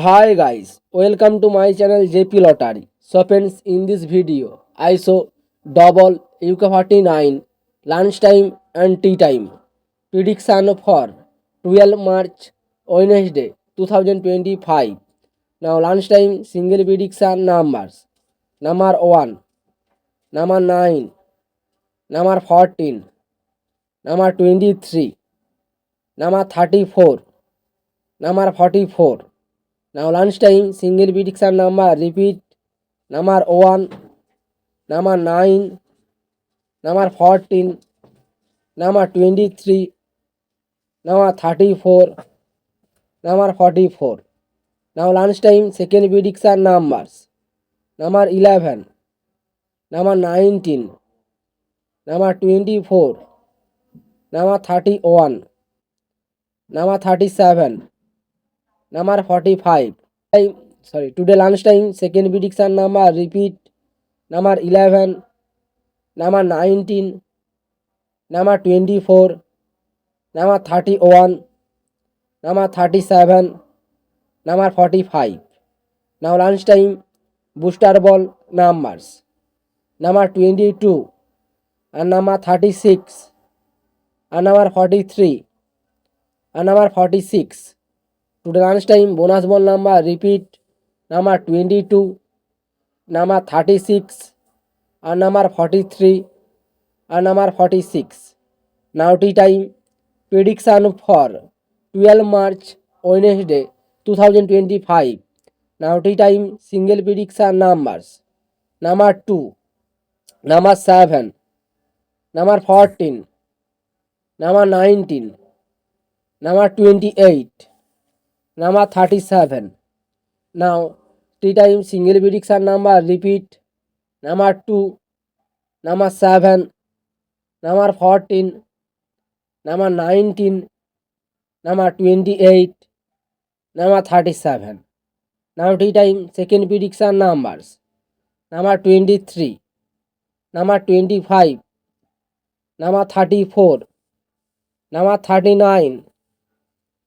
Hi guys, welcome to my channel JP Lottery. So friends, in this video, I show double UK49 lunchtime and tea time prediction for 12 March Wednesday 2025. Now lunchtime single prediction numbers: number 1, number 9, number 14, number 23, number 34, number 44. Now lunchtime single prediction number repeat: number 1, number 9, number 14, number 23, number 34, number 44. Now lunchtime second prediction numbers: number 11, number 19, number 24, number 31, number 37, number 45. Today lunchtime second prediction number repeat: number 11, number 19, number 24, number 31, number 37, number 45. Now lunchtime booster ball numbers: number 22 and number 36 and number 43 and number 46. Today lunchtime bonus ball number repeat: number 22, number 36 and number 43 and number 46. Now tea time prediction for 12 March Wednesday 2025. Now tea time single prediction numbers: number 2, number 7, number 14, number 19, number 28, number 37. Now tea time single prediction number repeat: number 2, number 7, number 14, number 19, number 28, number 37. Now tea time second prediction numbers: number 23, number 25, number 34, number 39,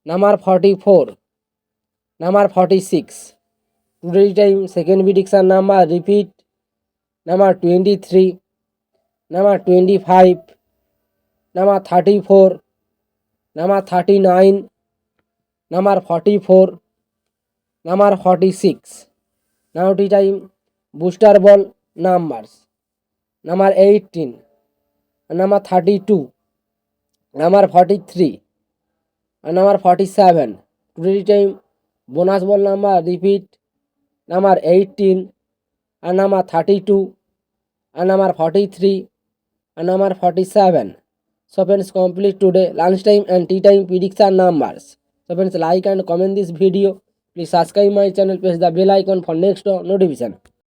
number 44, number 46. Today time second prediction number repeat: number 23, number 25, number 34, number 39, number 44, number 46. Now tea time booster ball numbers: number 18, number 32, number 43 and number 47. Today time bonus ball number repeat: number 18 and number 32 and number 43 and number 47. So friends, complete today lunchtime and tea time prediction numbers. So friends, like and comment this video. Please subscribe my channel, press the bell icon for next notification.